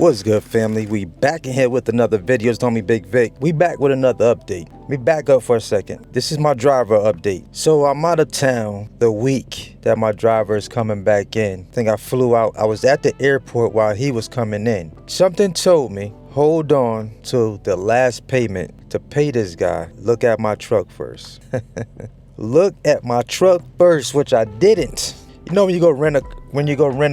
What's good, family? We back in here with another video. It's on me, Bigg Vic. We back with another update. Let me back up for a second. This is my driver update. So I'm out of town the week that my driver is coming back in. I think I flew out. I was at the airport while he was coming in. Something told me, hold on to the last payment to pay this guy. Look at my truck first. Look at my truck first, which I didn't. You know when you go rent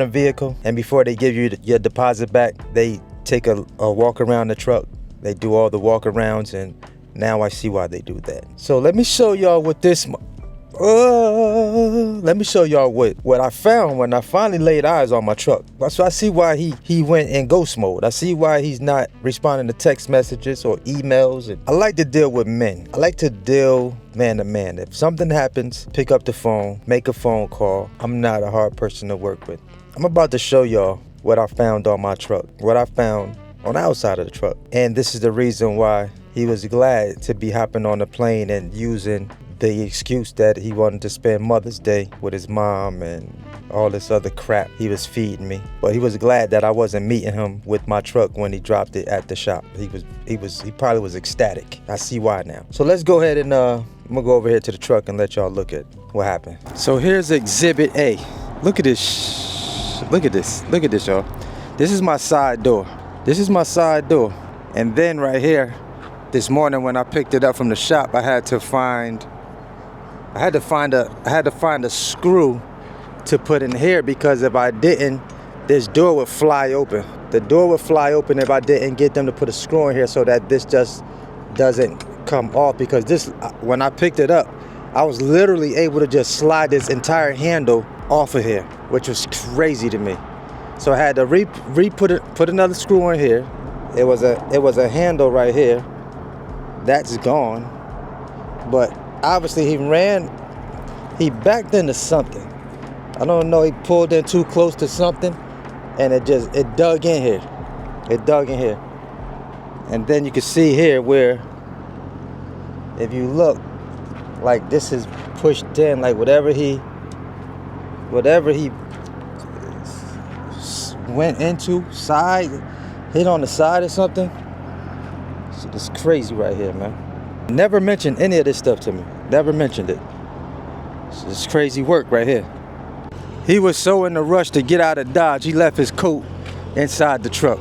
a vehicle and before they give you your deposit back, they take a walk around the truck. They do all the walk arounds, and now I see why they do that. So let me show y'all what let me show y'all what I found when I finally laid eyes on my truck. So I see why he went in ghost mode. I see why he's not responding to text messages or emails. And I like to deal with men. I like to deal man to man. If something happens, pick up the phone, make a phone call. I'm not a hard person to work with. I'm about to show y'all what I found on my truck, what I found on the outside of the truck. And this is the reason why he was glad to be hopping on the plane and using the excuse that he wanted to spend Mother's Day with his mom and all this other crap he was feeding me. But he was glad that I wasn't meeting him with my truck when he dropped it at the shop. He probably was ecstatic. I see why now. So let's go ahead and I'm gonna go over here to the truck and let y'all look at what happened. So here's Exhibit A. Look at this. Look at this, y'all. This is my side door. This is my side door. And then right here, this morning when I picked it up from the shop, I had to find a screw to put in here, because if I didn't, this door would fly open. The door would fly open if I didn't get them to put a screw in here so that this just doesn't come off. Because this, when I picked it up, I was literally able to just slide this entire handle off of here, which was crazy to me. So I had to put another screw in here. It was a handle right here. That's gone. But obviously he backed into something. I don't know, he pulled in too close to something and it dug in here. It dug in here. And then you can see here where, if you look, like this is pushed in, like whatever he went into, side, hit on the side or something. So it's crazy right here, man. Never mentioned any of this stuff to me. Never mentioned it. So it's crazy work right here. He was so in a rush to get out of Dodge, he left his coat inside the truck.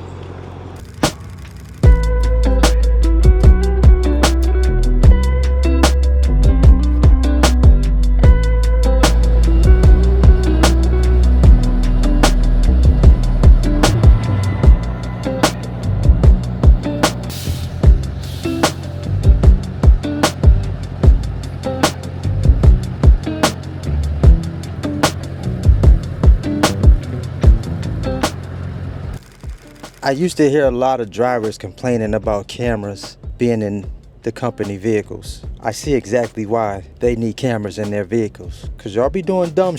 I used to hear a lot of drivers complaining about cameras being in the company vehicles. I see exactly why they need cameras in their vehicles, because y'all be doing dumb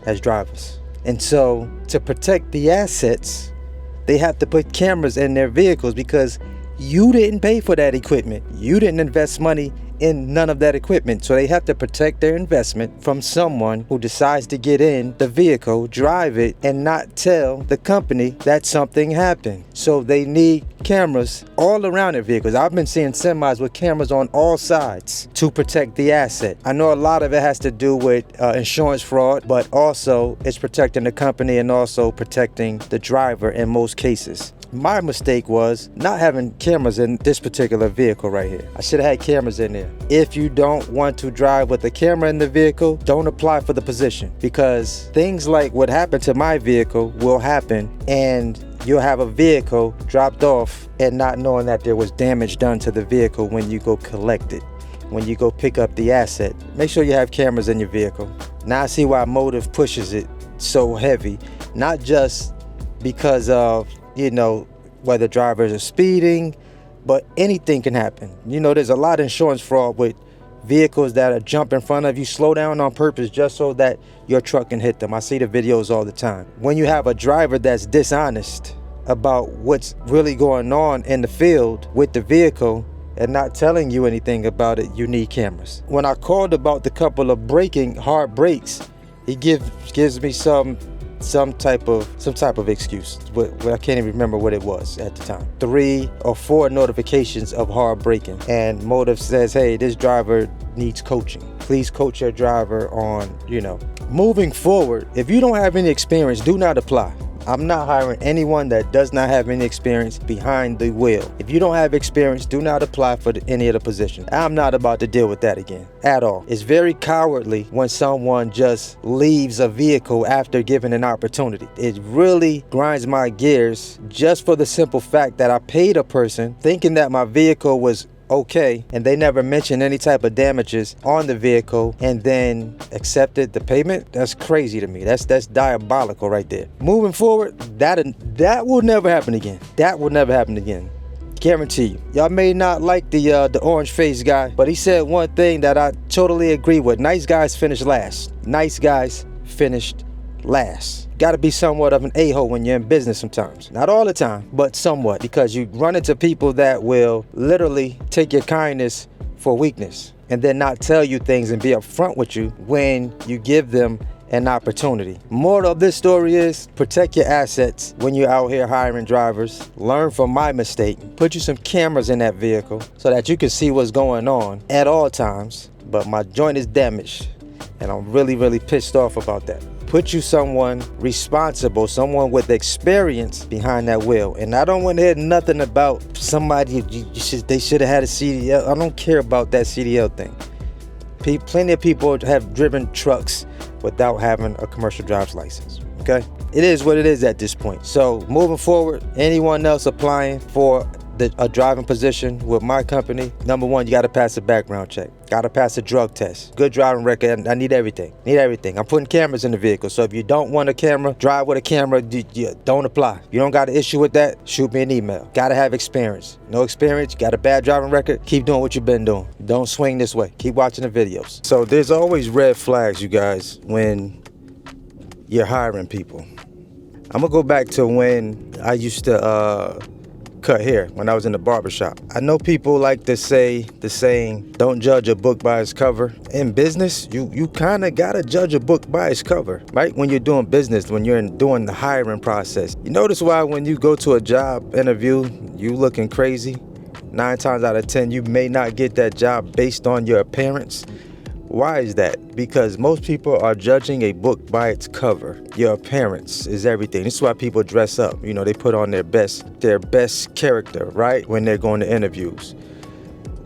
as drivers. And so to protect the assets, they have to put cameras in their vehicles, because you didn't pay for that equipment. You didn't invest money in none of that equipment. So they have to protect their investment from someone who decides to get in the vehicle, drive it, and not tell the company that something happened. So they need cameras all around their vehicles. I've been seeing semis with cameras on all sides to protect the asset. I know a lot of it has to do with insurance fraud, but also it's protecting the company and also protecting the driver in most cases. My mistake was not having cameras in this particular vehicle right here. I should have had cameras in there. If you don't want to drive with a camera in the vehicle, don't apply for the position, because things like what happened to my vehicle will happen, and you'll have a vehicle dropped off and not knowing that there was damage done to the vehicle when you go collect it, when you go pick up the asset. Make sure you have cameras in your vehicle. Now I see why Motive pushes it so heavy, not just because of, you know, whether drivers are speeding, but anything can happen. You know, there's a lot of insurance fraud with vehicles that jump in front of you, slow down on purpose just so that your truck can hit them. I see the videos all the time. When you have a driver that's dishonest about what's really going on in the field with the vehicle and not telling you anything about it, you need cameras. When I called about the couple of hard brakes, he gives me some some type of excuse. I can't even remember what it was at the time. 3 or 4 notifications of hard braking, and Motive says, hey, this driver needs coaching. Please coach your driver on, moving forward. If you don't have any experience, do not apply. I'm not hiring anyone that does not have any experience behind the wheel. If you don't have experience, do not apply for any of the positions. I'm not about to deal with that again at all. It's very cowardly when someone just leaves a vehicle after given an opportunity. It really grinds my gears just for the simple fact that I paid a person thinking that my vehicle was okay, and they never mentioned any type of damages on the vehicle and then accepted the payment. That's crazy to me. That's diabolical right there. Moving forward, that will never happen again. That will never happen again. Guarantee you. Y'all may not like the orange face guy, but he said one thing that I totally agree with. Nice guys finish last. Nice guys finished last. Got to be somewhat of an a-hole when you're in business sometimes. Not all the time, but somewhat, because you run into people that will literally take your kindness for weakness and then not tell you things and be upfront with you when you give them an opportunity. Moral of this story is protect your assets when you're out here hiring drivers. Learn from my mistake. Put you some cameras in that vehicle so that you can see what's going on at all times. But my joint is damaged and I'm really, really pissed off about that. Put you someone responsible, someone with experience behind that wheel. And I don't want to hear nothing about somebody, they should have had a CDL. I don't care about that CDL thing. Plenty of people have driven trucks without having a commercial driver's license, okay? It is what it is at this point. So moving forward, anyone else applying for a driving position with my company, number one, you got to pass a background check. Got to pass a drug test. Good driving record. I need everything. I'm putting cameras in the vehicle. So if you don't want a camera, drive with a camera, don't apply. You don't got an issue with that, shoot me an email. Got to have experience. No experience, got a bad driving record, keep doing what you've been doing. Don't swing this way. Keep watching the videos. So there's always red flags, you guys, when you're hiring people. I'm going to go back to when I used to cut hair when I was in the barbershop. I know people like to say the saying, don't judge a book by its cover. In business, you kind of got to judge a book by its cover, right? When you're doing business, when you're doing the hiring process. You notice why when you go to a job interview, you looking crazy? 9 times out of 10, you may not get that job based on your appearance. Why is that? Because most people are judging a book by its cover. Your appearance is everything. This is why people dress up. They put on their best character, right? When they're going to interviews.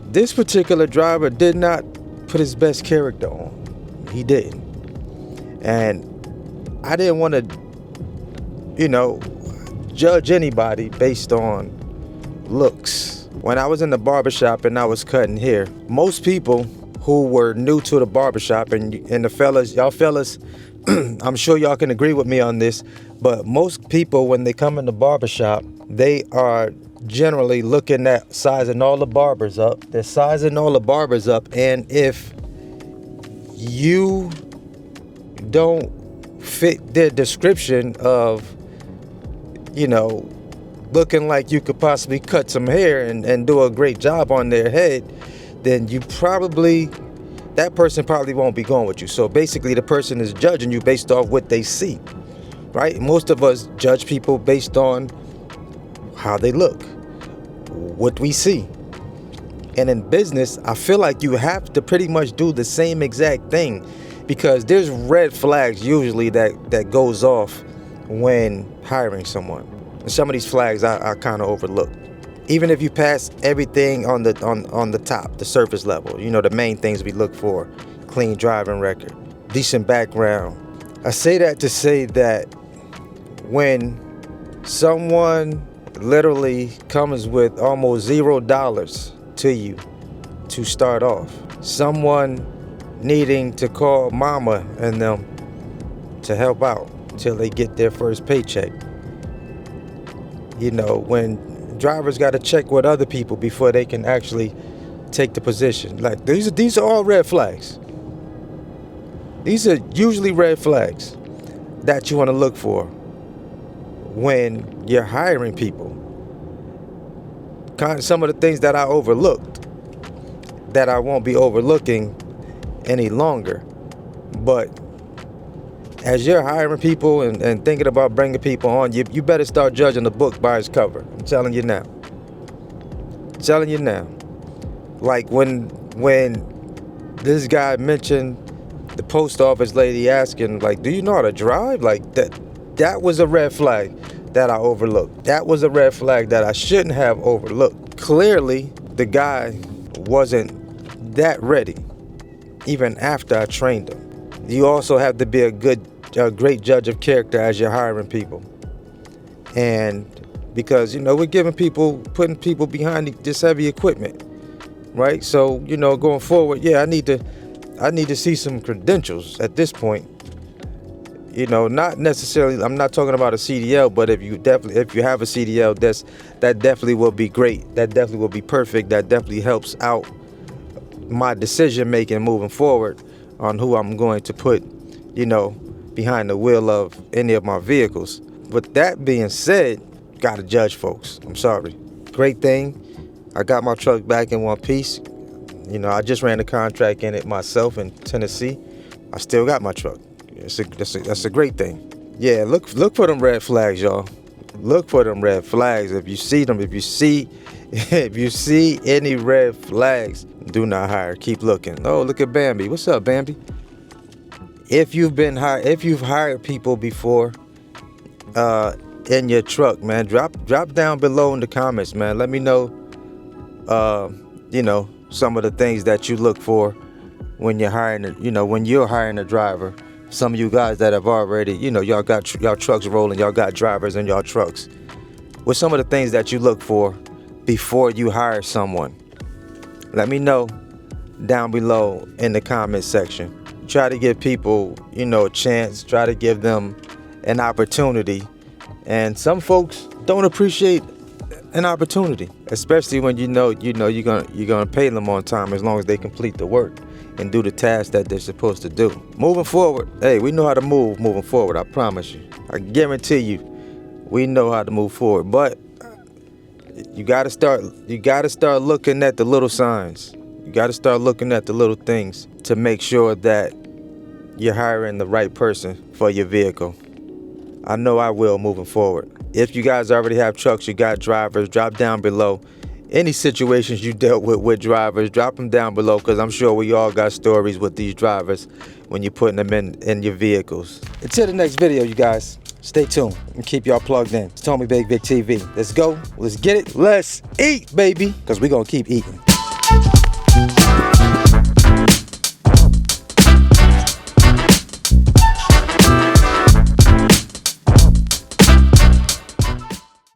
This particular driver did not put his best character on. He didn't. And I didn't want to, judge anybody based on looks. When I was in the barbershop and I was cutting hair, most people who were new to the barbershop, and the fellas, I'm sure y'all can agree with me on this, but most people, when they come in the barbershop, they are generally looking at sizing all the barbers up. They're sizing all the barbers up, and if you don't fit their description of, looking like you could possibly cut some hair and do a great job on their head, then that person probably won't be going with you. So basically the person is judging you based off what they see, right? Most of us judge people based on how they look, what we see. And in business, I feel like you have to pretty much do the same exact thing, because there's red flags usually that goes off when hiring someone. And some of these flags I kind of overlook. Even if you pass everything on the top, the surface level, the main things we look for: clean driving record, decent background. I say that to say that when someone literally comes with almost $0 to you to start off, someone needing to call mama and them to help out till they get their first paycheck, when drivers got to check with other people before they can actually take the position. Like these are all red flags. These are usually red flags that you want to look for when you're hiring people. Some of the things that I overlooked that I won't be overlooking any longer, but As you're hiring people and thinking about bringing people on, you better start judging the book by its cover. I'm telling you now. Telling you now. Like when this guy mentioned the post office lady asking, like, do you know how to drive? Like, that was a red flag that I overlooked. That was a red flag that I shouldn't have overlooked. Clearly, the guy wasn't that ready, even after I trained him. You also have to be a great judge of character as you're hiring people. And because, we're putting people behind this heavy equipment, right? So, going forward, I need to see some credentials at this point. Not necessarily, I'm not talking about a CDL, but if you have a CDL, that definitely will be great. That definitely will be perfect. That definitely helps out my decision making moving forward on who I'm going to put, behind the wheel of any of my vehicles. But that being said, gotta judge folks. I'm sorry. Great thing, I got my truck back in one piece. I just ran a contract in it myself in Tennessee. I still got my truck. That's a great thing. Yeah, look for them red flags, y'all. Look for them red flags. If you see them, if you see any red flags, do not hire. Keep looking. Oh, look at Bambi. What's up, Bambi? If you've hired people before in your truck, man, drop down below in the comments, man. Let me know some of the things that you look for when you're hiring a driver. Some of you guys that have already, y'all got y'all trucks rolling, y'all got drivers in y'all trucks. What's some of the things that you look for before you hire someone? Let me know down below in the comment section. Try to give people, a chance. Try to give them an opportunity. And some folks don't appreciate an opportunity, especially when you're gonna pay them on time as long as they complete the work and do the tasks that they're supposed to do. Moving forward, hey, we know how to move moving forward. I promise you. I guarantee you, we know how to move forward. But you gotta start looking at the little signs. You gotta start looking at the little things to make sure that you're hiring the right person for your vehicle. I know I will moving forward. If you guys already have trucks, you got drivers, drop down below. Any situations you dealt with drivers, drop them down below, because I'm sure we all got stories with these drivers when you're putting them in your vehicles. Until the next video, you guys, stay tuned and keep y'all plugged in. It's Tommy Bigg Vic TV. Let's go. Let's get it. Let's eat, baby, because we're going to keep eating.